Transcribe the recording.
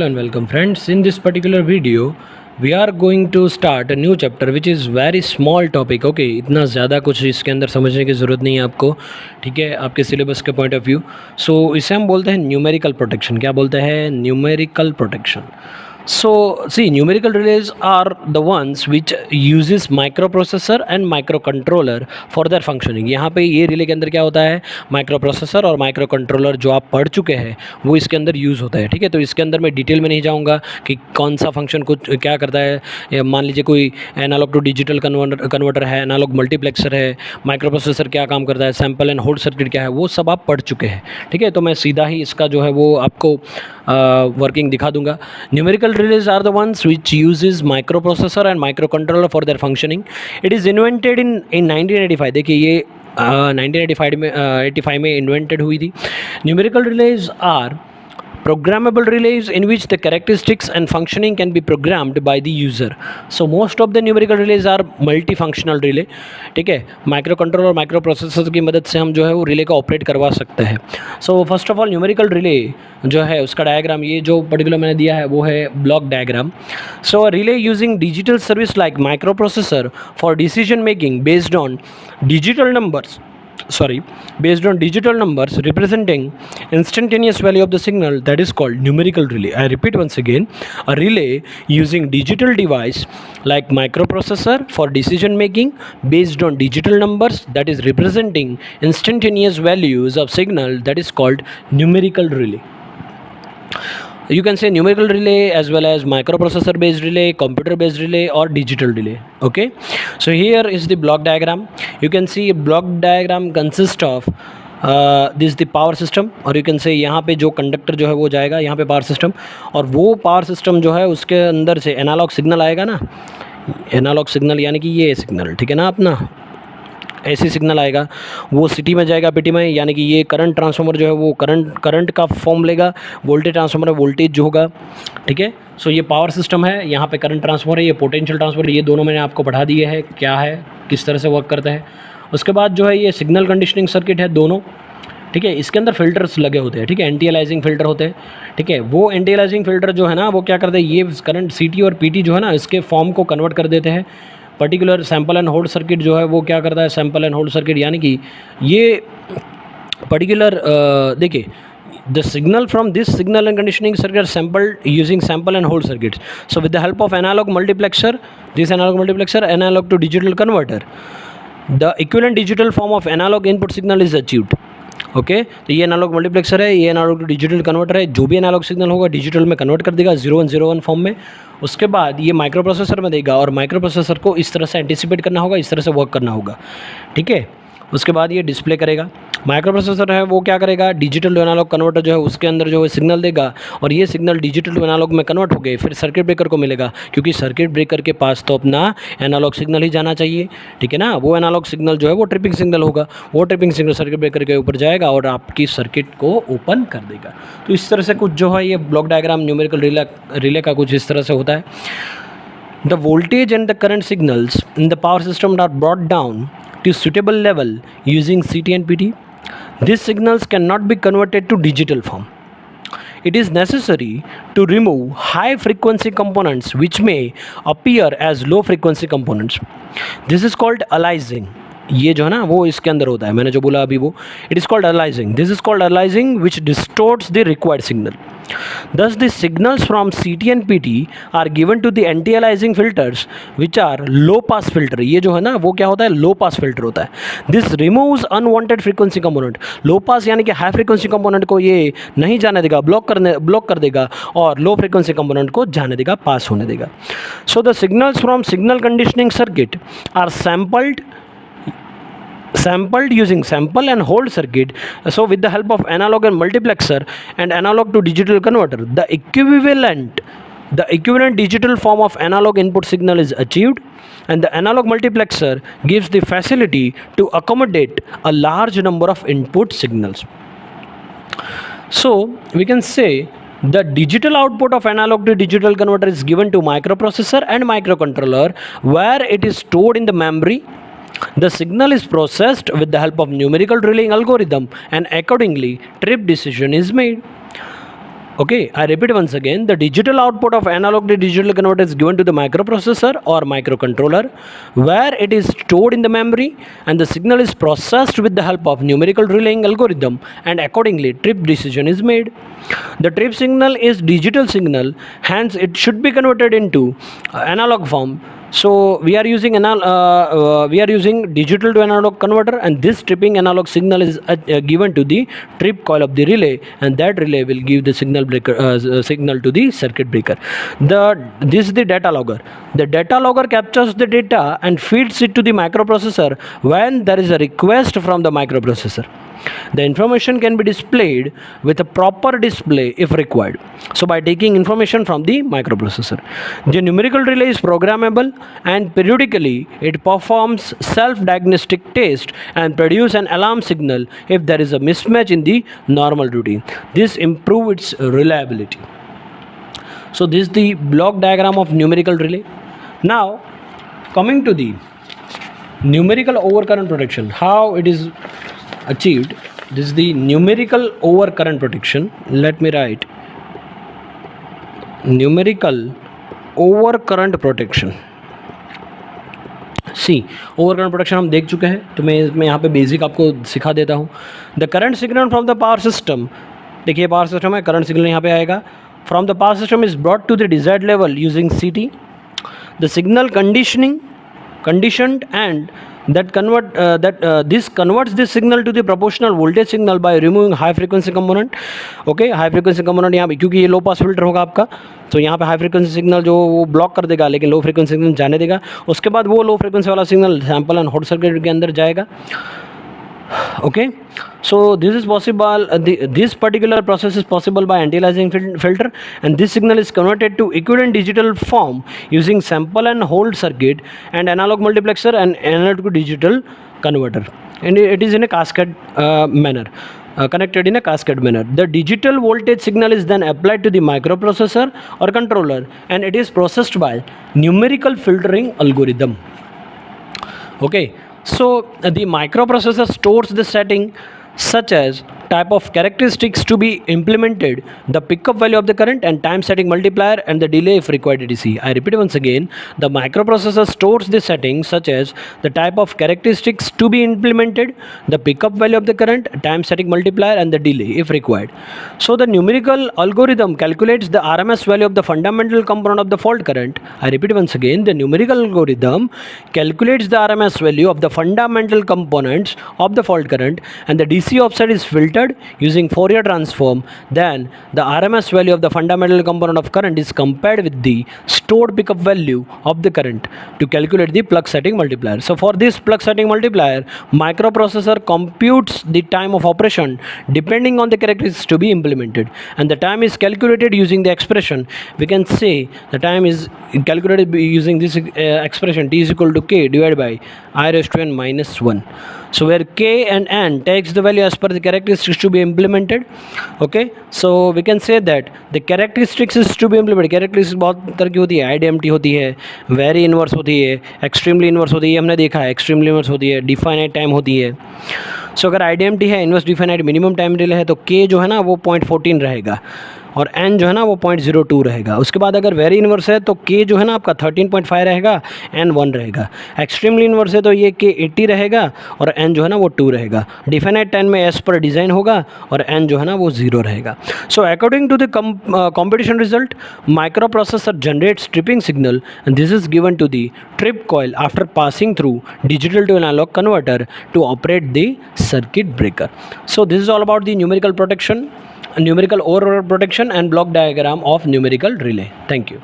Hello and welcome friends. In this particular video we are going to start a new chapter which is very small topic. Okay, इतना ज़्यादा कुछ इसके अंदर समझने की ज़रूरत नहीं है आपको, ठीक है, आपके सिलेबस के पॉइंट ऑफ व्यू. सो इसे हम बोलते हैं न्यूमेरिकल प्रोटेक्शन. क्या बोलते हैं? Numerical protection. So see, numerical relays are the ones which uses microprocessor and microcontroller for their functioning. यहाँ पे ये रिले के अंदर क्या होता है, माइक्रोप्रोसेसर और माइक्रोकंट्रोलर जो आप पढ़ चुके हैं वो इसके अंदर यूज़ होता है. ठीक है, तो इसके अंदर मैं डिटेल में नहीं जाऊँगा कि कौन सा फंक्शन कुछ क्या करता है. मान लीजिए कोई एनालॉग टू डिजिटल कन्वर्टर है, एनालॉग मल्टीप्लेक्सर है, माइक्रोप्रोसेसर क्या काम करता है, सैम्पल एंड होल्ड सर्किट क्या है, वो सब आप पढ़ चुके हैं. ठीक है, तो मैं सीधा ही इसका जो है वो आपको वर्किंग दिखा दूंगा. Numerical relays are the ones which uses microprocessor and microcontroller for their functioning. It is invented in 1985. देखिए ये 1985 में 85 में इन्वेंटेड हुई थी. Numerical relays are programmable relays in which the characteristics and functioning can be programmed by the user. So most of the numerical relays are multifunctional relay. ठीक है, micro controller और micro processor की मदद से हम जो है वो रिले का ऑपरेट करवा सकते हैं. So first of all numerical relay जो है उसका डायग्राम, ये जो पर्टिकुलर मैंने दिया है वो है block diagram. So relay using digital service like micro processor for decision making based on digital numbers representing instantaneous value of the signal, that is called numerical relay. I repeat once again, a relay using digital device like microprocessor for decision making based on digital numbers, that is representing instantaneous values of signal, that is called numerical relay. You can say numerical relay as well as microprocessor based relay, computer based relay or digital relay. Okay, so here is the block diagram. You can see a block diagram consists of this the power system, और you can say यहाँ पे जो conductor जो है वो जाएगा यहाँ पे पावर सिस्टम, और वो पावर सिस्टम जो है उसके अंदर से एनालॉग सिग्नल आएगा ना, एनालॉग सिग्नल यानी कि ये सिग्नल, ठीक है ना, अपना ऐसी सिग्नल आएगा, वो सिटी में जाएगा पीटी में, यानी कि ये करंट ट्रांसफार्मर जो है वो करंट का फॉर्म लेगा, वोल्टेज ट्रांसफार्मर है, वोल्टेज जो होगा. ठीक है, सो ये पावर सिस्टम है, यहाँ पे करंट ट्रांसफार्मर है, ये पोटेंशियल ट्रांसफार्मर, ये दोनों मैंने आपको पढ़ा दिए हैं क्या है, किस तरह से वर्क करता है. उसके बाद जो है ये सिग्नल कंडीशनिंग सर्किट है दोनों. ठीक है, इसके अंदर फिल्टर्स लगे होते हैं. ठीक है, एंटी अलाइजिंग फिल्टर होते हैं. ठीक है, वो एंटी अलाइजिंग फिल्टर जो है ना वो क्या करते हैं, ये करंट सीटी और पीटी जो है ना इसके फॉर्म को कन्वर्ट कर देते हैं. Particular sample and hold circuit जो है वो क्या करता है, सैम्पल एंड होल्ड सर्किट, यानी कि ये पर्टिकुलर देखिए, the signal from this signal and conditioning circuit are sampled using sample and hold circuits. So with the help of analog multiplexer, analog to digital converter, the equivalent digital form of analog input signal is achieved. Okay, तो ये analogue multiplexer है, ये analogue to digital converter है, जो भी analogue signal होगा digital में convert कर देगा 0101 फॉर्म में. उसके बाद ये माइक्रो प्रोसेसर में देगा, और माइक्रो प्रोसेसर को इस तरह से एंटिसिपेट करना होगा, इस तरह से वर्क करना होगा. ठीक है, उसके बाद ये डिस्प्ले करेगा. माइक्रो प्रोसेसर है वो क्या करेगा, डिजिटल टू एनालॉग कन्वर्टर जो है उसके अंदर जो है सिग्नल देगा, और ये सिग्नल डिजिटल टू एनालॉग में कन्वर्ट हो गए फिर सर्किट ब्रेकर को मिलेगा, क्योंकि सर्किट ब्रेकर के पास तो अपना एनालॉग सिग्नल ही जाना चाहिए. ठीक है ना, वो एनालॉग सिग्नल जो है वो ट्रिपिंग सिग्नल होगा, वो ट्रिपिंग सिग्नल सर्किट ब्रेकर के ऊपर जाएगा और आपकी सर्किट को ओपन कर देगा. तो इस तरह से कुछ जो है ये ब्लॉक डायग्राम न्यूमेरिकल रिले का कुछ इस तरह से होता है. The voltage and the current signals in the power system are brought down to suitable level using CT and PT. These signals cannot be converted to digital form. It is necessary to remove high frequency components which may appear as low frequency components. This is called aliasing. ये जो है ना वो इसके अंदर होता है, मैंने जो बोला अभी वो, it is called aliasing. This is called aliasing which distorts the required signal. Thus the signals from CT and PT are given to the anti-aliasing filters which are low pass filter. ये जो है ना वो क्या होता है, लो pass filter होता है. This removes unwanted frequency component. लो पास यानी कि हाई फ्रीक्वेंसी कंपोनेंट को ये नहीं जाने देगा, ब्लॉक कर देगा, और लो फ्रीक्वेंसी कंपोनेंट को जाने देगा, पास होने देगा. So the signals from signal conditioning circuit are sampled using sample and hold circuit. So with the help of analog and multiplexer and analog to digital converter, the equivalent digital form of analog input signal is achieved, and the analog multiplexer gives the facility to accommodate a large number of input signals. So we can say the digital output of analog to digital converter is given to microprocessor and microcontroller, where it is stored in the memory. The signal is processed with the help of numerical relaying algorithm, and accordingly trip decision is made. Okay, I repeat once again, the digital output of analog to digital converter is given to the microprocessor or microcontroller, where it is stored in the memory, and the signal is processed with the help of numerical relaying algorithm, and accordingly trip decision is made. The trip signal is digital signal, hence it should be converted into analog form. So we are using digital to analog converter, and this tripping analog signal is given to the trip coil of the relay, and that relay will give the signal to the circuit breaker. This is the data logger. The data logger captures the data and feeds it to the microprocessor when there is a request from the microprocessor. The information can be displayed with a proper display if required. So by taking information from the microprocessor, the numerical relay is programmable, and periodically it performs self-diagnostic test and produce an alarm signal if there is a mismatch in the normal routine. This improves its reliability. So this is the block diagram of numerical relay. Now coming to the numerical overcurrent protection, how it is achieved. This is the numerical overcurrent protection. Let me write numerical overcurrent protection. C overcurrent protection हम देख चुके हैं, तो मैं यहाँ पे basic आपको सिखा देता हूँ. The current signal from the power system, देखिए पावर सिस्टम है, करंट सिग्नल यहाँ पे आएगा. From the power system is brought to the desired level using CT. The signal conditioned and this converts this signal to the proportional voltage signal by removing high frequency component. Okay, high frequency component यहाँ पे, क्योंकि ये लो pass filter होगा आपका, तो यहाँ पे high frequency signal जो वो ब्लॉक कर देगा, लेकिन लो फ्रीक्वेंसी सिग्नल जाने देगा. उसके बाद वो लो फ्रीक्वेंसी वाला signal sample and hot circuit के अंदर जाएगा. Okay, so this is possible, this particular process is possible by anti-aliasing filter, and this signal is converted to equivalent digital form using sample and hold circuit and analog multiplexer and analog to digital converter, and it is in a cascade manner. Connected in a cascade manner. The digital voltage signal is then applied to the microprocessor or controller, and it is processed by numerical filtering algorithm. Okay, so the microprocessor stores the setting such as type of characteristics to be implemented, the pickup value of the current and time setting multiplier, and the delay if required etc. I repeat once again, the microprocessor stores the settings such as the type of characteristics to be implemented, the pickup value of the current, time setting multiplier, and the delay if required. So the numerical algorithm calculates the RMS value of the fundamental component of the fault current. I repeat once again, the numerical algorithm calculates the RMS value of the fundamental components of the fault current, and the DC offset is filtered using Fourier transform. Then the RMS value of the fundamental component of current is compared with the stored pickup value of the current to calculate the plug setting multiplier. So for this plug setting multiplier, microprocessor computes the time of operation depending on the characteristics to be implemented, and the time is calculated using the expression. We can say the time is calculated using this expression, T is equal to K divided by I raised to n minus 1. So where K and N takes the value as per the characteristics to be implemented. Okay, so we can say that the characteristics is to be implemented. Characteristics बहुत तरह की होती है, IDMT होती है, very inverse होती है, extremely inverse होती है, हमने देखा है एक्सट्रीमली इन्वर्स होती है, डिफाइनाइट टाइम होती है. सो अगर IDMT है, inverse definite minimum time delay है, तो K जो है ना वो 0.14 रहेगा और N जो है ना वो 0.02 रहेगा. उसके बाद अगर वेरी इन्वर्स है तो K जो है ना आपका 13.5 रहेगा, N 1 रहेगा. एक्सट्रीमली इन्वर्स है तो ये K 80 रहेगा और N जो है ना वो 2 रहेगा. डिफाइनाइट टाइम में एस पर डिज़ाइन होगा और N जो है ना वो 0 रहेगा. So according to the competition result, microprocessor generates tripping signal, and this is given to the trip coil after passing through digital to analog converter to operate the circuit breaker. So this is all about the numerical protection, numerical overall protection and block diagram of numerical relay. Thank you.